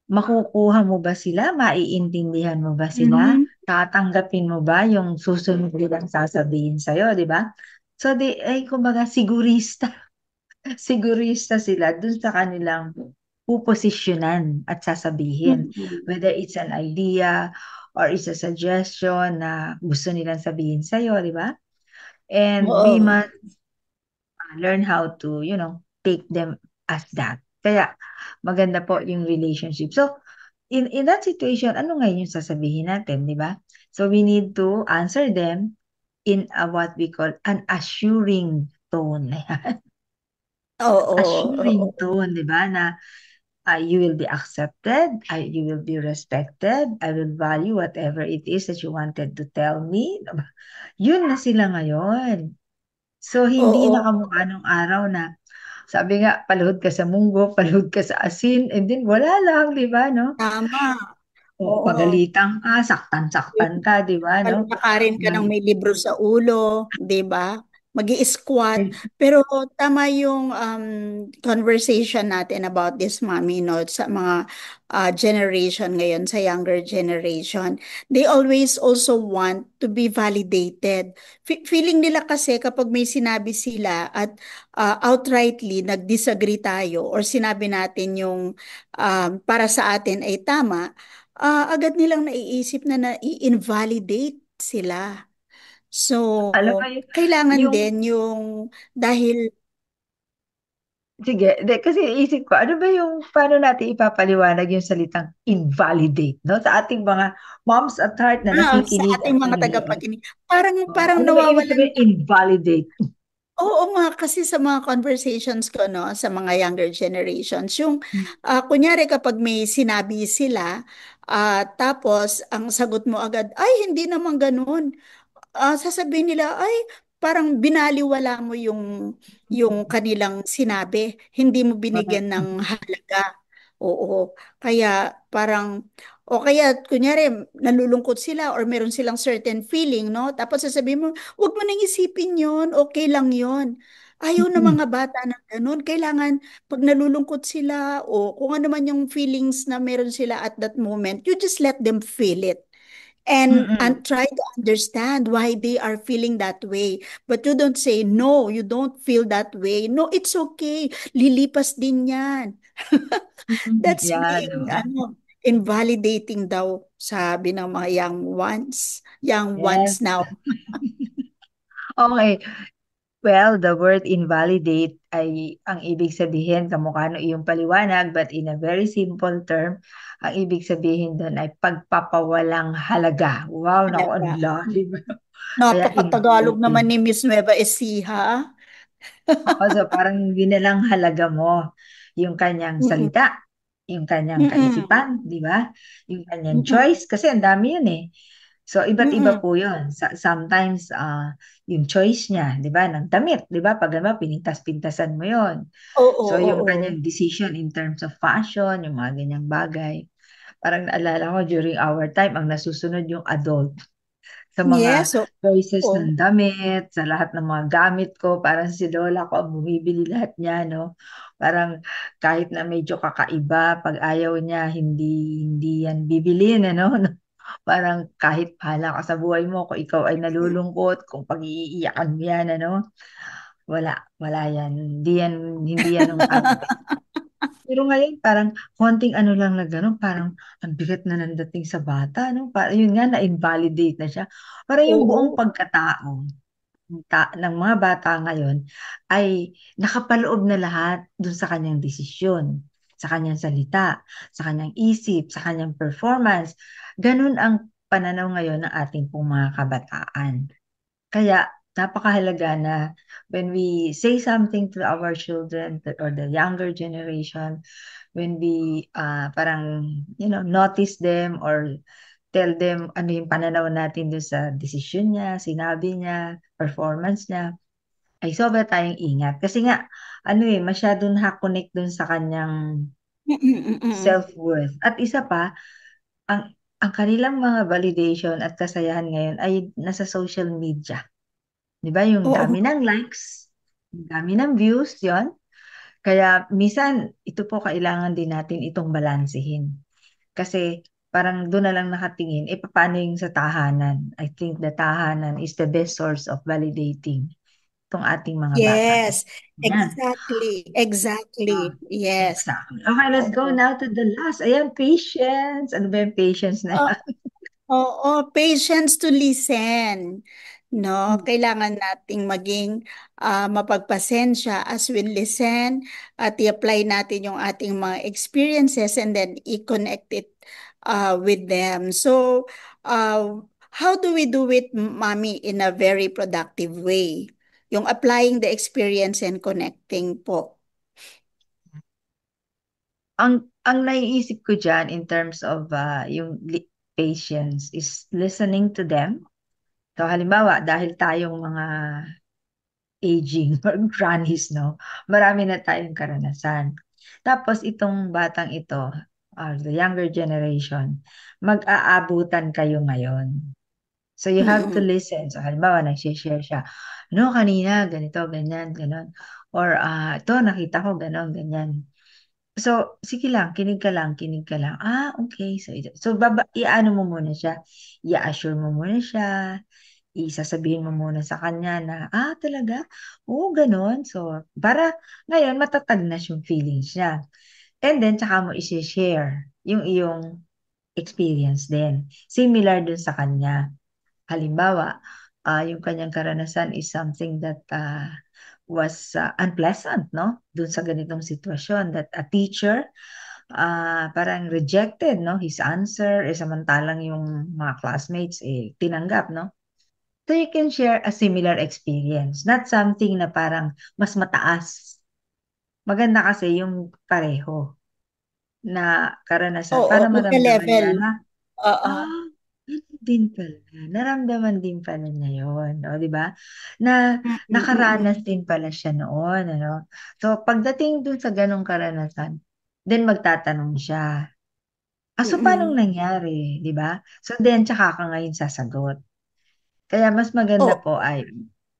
makukuha mo ba sila, maiintindihan mo ba sila, Mhm. tatanggapin mo ba yung susunod nilang sasabihin sa'yo, di ba? So, kumbaga, sigurista sila dun sa kanilang puposisyonan at sasabihin. Mhm. Whether it's an idea or it's a suggestion na gusto nilang sabihin sa'yo, di ba? And we Oo. must learn how to, take them as that. Kaya maganda po yung relationship. So, in that situation, ano ngayon yung sasabihin natin, di ba? So, we need to answer them in what we call an assuring tone. Oo. Assuring Oo. tone, di ba? Na you will be accepted, you will be respected, I will value whatever it is that you wanted to tell me. Diba? Yun na sila ngayon. So, hindi na Oo. kamukha nung araw na sabi nga, paluhod ka sa munggo, paluhod ka sa asin, and then wala lang, di ba, no? Tama. O, Oo. pagalitan ka, saktan-saktan ka, di ba, no? Palakarin ka ng Mag- may libro sa ulo, 'di ba? Magi-squat. Pero tama yung conversation natin about this, Mommy, no? Sa mga generation ngayon, sa younger generation. They always also want to be validated. Feeling nila kasi kapag may sinabi sila at outrightly nag-disagree tayo or sinabi natin yung para sa atin ay tama, agad nilang naiisip na na-invalidate sila. So, Alam mo, kailangan yung, din yung dahil sige, kasi isip ko, ano ba yung, paano natin ipapaliwanag yung salitang invalidate, no? Sa ating mga moms at heart na sa nakikinig ating at mga nanonood. tagapakinig, parang Ano ba ibig nawawalan sabihin invalidate? Oo nga, kasi sa mga conversations ko, no, sa mga younger generations, yung, Mm. kunyari kapag may sinabi sila, tapos ang sagot mo agad, ay, hindi naman ganun. Sasabihin nila, ay, parang binaliwala mo yung kanilang sinabi. Hindi mo Correct. binigyan ng halaga. Oo. Kaya parang, o kaya, kunyari, nalulungkot sila or meron silang certain feeling, no? Tapos sasabihin mo, huwag mo nang isipin yon, okay lang yon. Ayaw ng Mm. mga bata ng ganun. Kailangan, pag nalulungkot sila o kung ano man yung feelings na meron sila at that moment, you just let them feel it and Mm-mm. try to understand why they are feeling that way. But you don't say, no, you don't feel that way. No, it's okay. Lilipas din yan. Mm-mm. That's Yeah, being diba? invalidating daw, sabi ng mga young ones. Young ones Yes. now. Okay. Well, the word invalidate ay ang ibig sabihin, kamukha ng iyong paliwanag, but in a very simple term, ang ibig sabihin doon ay pagpapawalang halaga. Wow, naku, ang Talaga. lalim. Kaya Napaka-Tagalog naman invalidating. ni Miss Nueva Ecija. Oo, so parang binalang halaga mo yung kanyang Mm-mm. salita, yung kanyang Mm-mm. kaisipan, di ba? Yung kanyang Mm-mm. choice, kasi ang dami yun eh. So, iba't iba Mm-mm. po yun. Sometimes, yung choice niya, di ba, ng damit, di ba? Pag ano, pinintas-pintasan mo yun. Oo, So, yung oo. kanyang decision in terms of fashion, yung mga ganyang bagay. Parang naalala ko, during our time, ang nasusunod yung adult sa mga Yes, oo. choices Oo. ng damit, sa lahat ng mga gamit ko, parang si Lola ko ang bumibili lahat niya, no? Parang kahit na medyo kakaiba, pag ayaw niya, hindi yan bibilin, ano? Parang kahit bahala ka sa buhay mo, kung ikaw ay nalulungkot, kung pag-iiyakan mo yan, ano? Wala yan. Hindi yan ang pero ngayon parang konting ano lang na gano'n, parang ang bigat na ng dating sa bata 'no, yun nga na-invalidate na siya. Parang yung buong Oo. pagkatao ng mga bata ngayon ay nakapaloob na lahat dun sa kanyang desisyon, sa kanyang salita, sa kanyang isip, sa kanyang performance. Ganun ang pananaw ngayon ng ating pong mga kabataan. Kaya napakahalaga na when we say something to our children or the younger generation, when we parang notice them or tell them ano yung pananaw natin doon sa desisyon niya, sinabi niya, performance niya, ay sobra tayong ingat. Kasi nga, masyado nakakonect doon sa kanyang Mm, mm. self-worth. At isa pa, ang kanilang mga validation at kasayahan ngayon ay nasa social media. Di ba? Yung Oo. dami ng likes, yung dami ng views, yon. Kaya minsan, ito po kailangan din natin itong balansehin. Kasi parang doon na lang nakatingin, paano yung sa tahanan? I think the tahanan is the best source of validating itong ating mga batang ito. Yes, Yan. exactly. Ah, Exactly. Yes. exactly. Okay, let's go Oo. now to the last. Ayan, patience. Ano ba yung patience na Ah, yan? oo, patience to listen. No, Hmm. kailangan nating maging mapagpasensya as we listen at i-apply natin yung ating mga experiences and then i-connect it with them. So, how do we do it, Mami, in a very productive way? Yung applying the experience and connecting po. Ang naiisip ko dyan in terms of yung patience is listening to them. So halimbawa, dahil tayong mga aging or grannies, no? Marami na tayong karanasan. Tapos itong batang ito, the younger generation, mag-aabutan kayo ngayon. So you have to Mm-mm. listen. So halimbawa, nag-share siya. No, kanina, ganito, ganyan, ganon. Or ito, nakita ko, ganon, ganyan. So, sige lang, kinig ka lang. Okay. So i-ano mo muna siya, i-assure mo muna siya, isasabihin mo muna sa kanya na, talaga? Oo, ganon. So, para ngayon, matatag na yung feelings niya. And then, tsaka mo isi-share yung iyong experience din. Similar dun sa kanya. Halimbawa, yung kanyang karanasan is something that was unpleasant, no? Dun sa ganitong sitwasyon that a teacher parang rejected, no? His answer, samantalang yung mga classmates, tinanggap, no? So you can share a similar experience, not something na parang mas mataas. Maganda kasi yung pareho na karanasan Oo, para maramdaman magka-level. niya na, Oo. ganun din pala. Naramdaman din pala niya yun. O, di ba? Na nakaranas din pala siya noon. Ano? So, pagdating dun sa ganong karanasan, then magtatanong siya. So, paano Mm-mm. nangyari? Di ba? So, then, tsaka ka ngayon sasagot. Kaya mas maganda Oh, po ay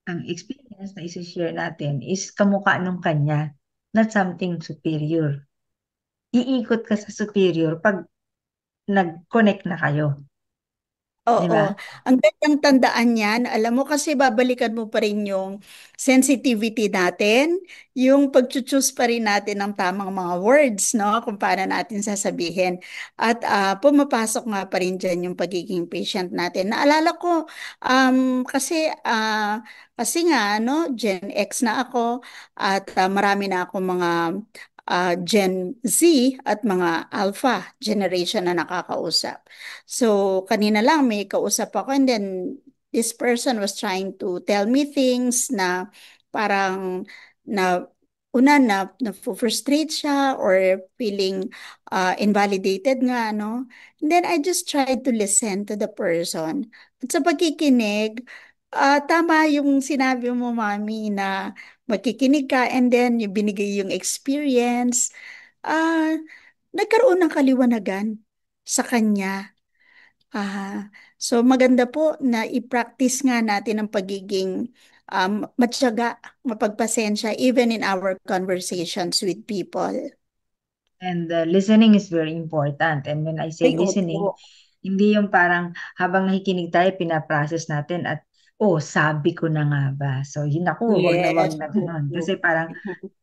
ang experience na isi-share natin is kamukha nung kanya, not something superior. Iikot ka sa superior pag nag-connect na kayo. Di oo. ba? Ang gandang tandaan yan, alam mo kasi babalikan mo pa rin yung sensitivity natin, yung pag-choose pa rin natin ng tamang mga words, no? Kung paano natin sasabihin. At pumapasok nga pa rin dyan yung pagiging patient natin. Naalala ko, kasi nga, no, Gen X na ako at marami na ako mga Gen Z at mga Alpha generation na nakakausap. So, kanina lang may kausap ako and then this person was trying to tell me things na parang na na frustrate siya or feeling invalidated nga, no? And then I just tried to listen to the person. At sa pagkikinig, tama yung sinabi mo, Mami, na magkikinig ka and then yung binigay yung experience. Ah, nagkaroon ng kaliwanagan sa kanya. So maganda po na i-practice nga natin ang pagiging matyaga, mapagpasensya even in our conversations with people. And listening is very important. And when I say Ay, listening, opo. hindi yung parang habang nakikinig tayo, pinaprocess natin at, sabi ko na nga ba? So, yun ako, wag Yes. na ganun. Kasi parang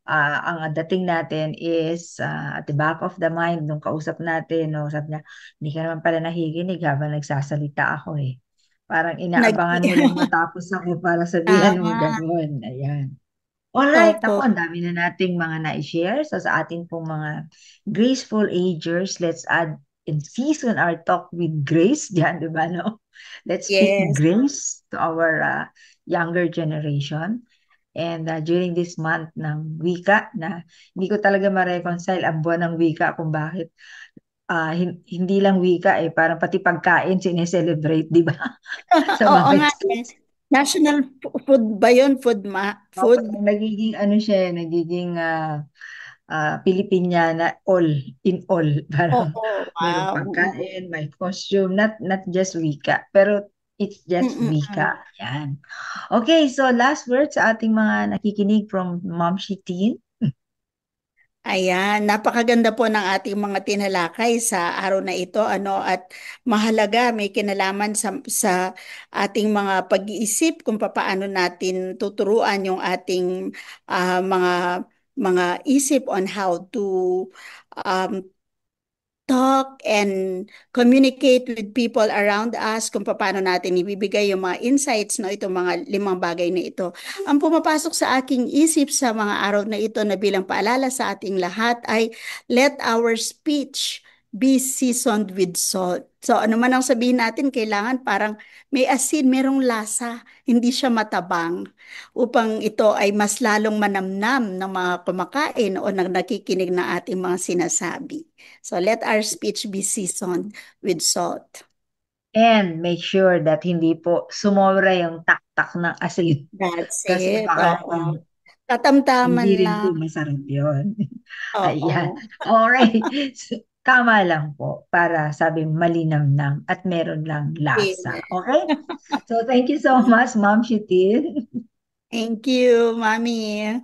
ang dating natin is at the back of the mind nung kausap natin, no, sabi niya, hindi ka naman pala nakikinig habang nagsasalita ako eh. Parang Nag inaabangan mo lang matapos ako para sabihan mo Tama. ganun. Ayan. Alright, Opo. ako, ang dami na nating mga na-share. So, sa ating pong mga graceful agers, let's add and season our talk with grace. Diyan, di ba, no? Let's speak Yes. grace to our younger generation. And during this month ng wika, na hindi ko talaga ma-reconcile ang buwan ng wika kung bakit hindi lang wika eh, parang pati pagkain sineselebrate, di ba? Sa Oo mga nga eh. schools. National food ba yun? Food? Parang nagiging ano siya, nagiging Pilipiniana all in all. Parang Oo. merong Wow. pagkain, may costume, not just wika, pero it's just Mm-mm. wika. Yan. Okay, so last word sa ating mga nakikinig from Ma'am Shitin. Ayan, napakaganda po ng ating mga tinalakay sa araw na ito, ano, at mahalaga, may kinalaman sa ating mga pag-iisip kung paano natin tuturuan yung ating mga isip on how to um, talk and communicate with people around us, kung paano natin ibibigay yung mga insights, no, itong mga 5 bagay na ito. Ang pumapasok sa aking isip sa mga araw na ito na bilang paalala sa ating lahat ay let our speech be seasoned with salt. So ano man ang sabihin natin, kailangan parang may asin, merong lasa, hindi siya matabang upang ito ay mas lalong manamnam ng mga kumakain o ng nakikinig na ating mga sinasabi. So let our speech be seasoned with salt. And make sure that hindi po sumobra yung taktak ng asin. That's Kasi it. baka Oo. hindi Tatamtaman rin po lang. masarap yun. Ayan. Oo. Alright. So, tama lang po para sabi malinamnam at meron lang lasa. Yeah. Okay? So thank you so much, Ma'am Shitin. Thank you, Mami.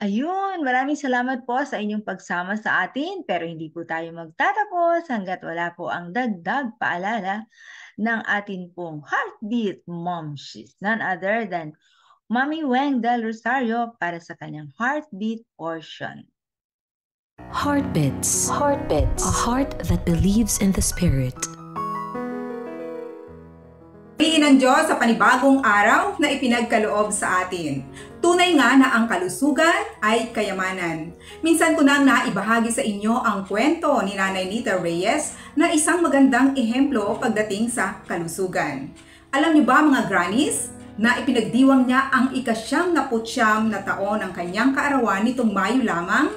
Ayun, maraming salamat po sa inyong pagsama sa atin pero hindi po tayo magtatapos hanggat wala po ang dagdag paalala ng atin pong Heartbeat Momshies. None other than Mami Weng Del Rosario para sa kanyang Heartbeat portion. Heartbeats. Heartbeats. A heart that believes in the Spirit. Piliin ng Diyos sa panibagong araw na ipinagkaloob sa atin. Tunay nga na ang kalusugan ay kayamanan. Minsan ko nang naibahagi sa inyo ang kwento ni Nanay Nita Reyes na isang magandang ehemplo pagdating sa kalusugan. Alam niyo ba mga grannies, na ipinagdiwang niya ang ika-90 na taon ng kanyang kaarawan nitong Mayo lamang?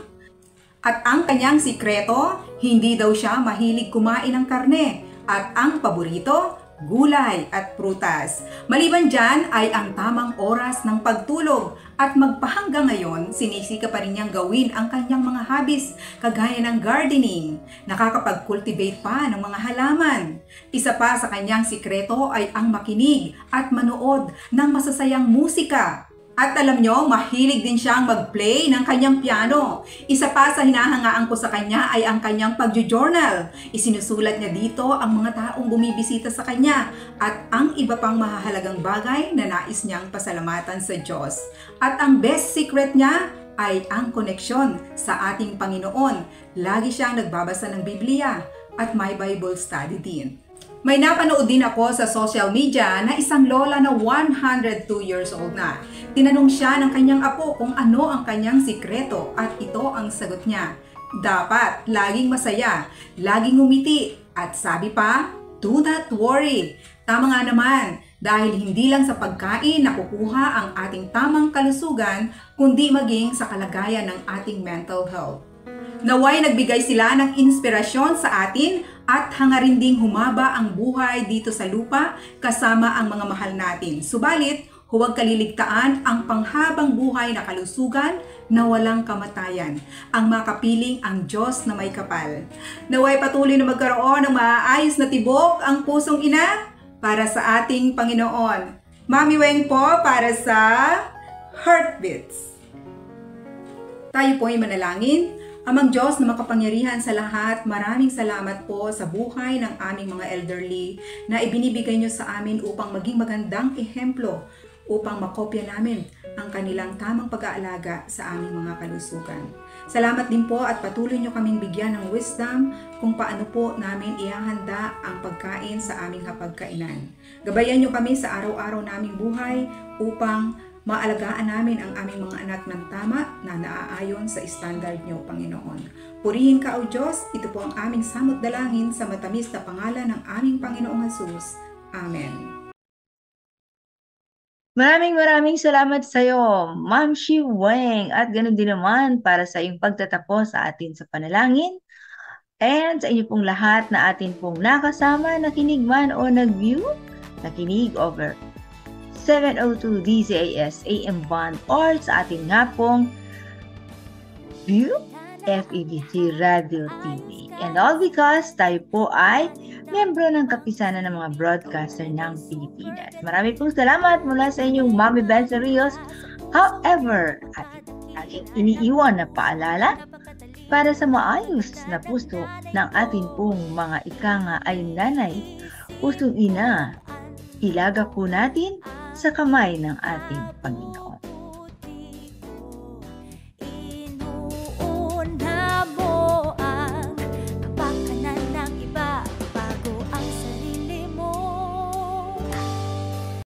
At ang kanyang sikreto, hindi daw siya mahilig kumain ng karne at ang paborito, gulay at prutas. Maliban dyan ay ang tamang oras ng pagtulog at magpahanggang ngayon, sinisika pa rin niyang gawin ang kanyang mga hobbies kagaya ng gardening, nakakapag-cultivate pa ng mga halaman. Isa pa sa kanyang sikreto ay ang makinig at manood ng masasayang musika. At alam nyo, mahilig din siyang mag-play ng kanyang piano. Isa pa sa hinahangaan ko sa kanya ay ang kanyang pag-journal. Isinusulat niya dito ang mga taong bumibisita sa kanya at ang iba pang mahahalagang bagay na nais niyang pasalamatan sa Diyos. At ang best secret niya ay ang koneksyon sa ating Panginoon. Lagi siyang nagbabasa ng Biblia at may Bible study din. May napanood din ako sa social media na isang lola na 102 years old na. Tinanong siya ng kanyang apo kung ano ang kanyang sikreto at ito ang sagot niya. Dapat laging masaya, laging ngumiti at sabi pa, do not worry. Tama nga naman, dahil hindi lang sa pagkain nakukuha ang ating tamang kalusugan, kundi maging sa kalagayan ng ating mental health. Naway nagbigay sila ng inspirasyon sa atin at hangarin ding humaba ang buhay dito sa lupa kasama ang mga mahal natin. Subalit, huwag kaliligtaan ang panghabang buhay na kalusugan na walang kamatayan. Ang makapiling ang Diyos na may kapal. Naway patuloy na magkaroon ng maayos na tibok ang pusong ina para sa ating Panginoon. Mami Weng po para sa Heartbeats. Tayo po ay manalangin. Amang Diyos na makapangyarihan sa lahat, maraming salamat po sa buhay ng aming mga elderly na ibinibigay niyo sa amin upang maging magandang ehemplo upang makopya namin ang kanilang tamang pag-aalaga sa aming mga kalusugan. Salamat din po at patuloy niyo kaming bigyan ng wisdom kung paano po namin ihahanda ang pagkain sa aming hapagkainan. Gabayan niyo kami sa araw-araw naming buhay upang maalagaan namin ang aming mga anak ng tama na naaayon sa standard niyo, Panginoon. Purihin ka, O Diyos, ito po ang aming samot dalangin sa matamis na pangalan ng aming Panginoong Jesus. Amen. Maraming salamat sa iyo, Ma'am Shi Weng, at ganoon din naman para sa iyong pagtatapos sa atin sa panalangin and sa inyo pong lahat na atin pong nakasama, nakinig man o nag-view, nakinig over 702 DZAS AM band or sa ating nga pong View FEBC Radio TV. And all because tayo po ay membro ng kapisanan ng mga broadcaster ng Pilipinas. Marami pong salamat mula sa inyong Mami Benz Rios. However, ating iniiwan na paalala para sa maayos na puso ng ating pong mga ikanga ay nanay, pusong ina, ilaga po natin sa kamay ng ating Panginoon.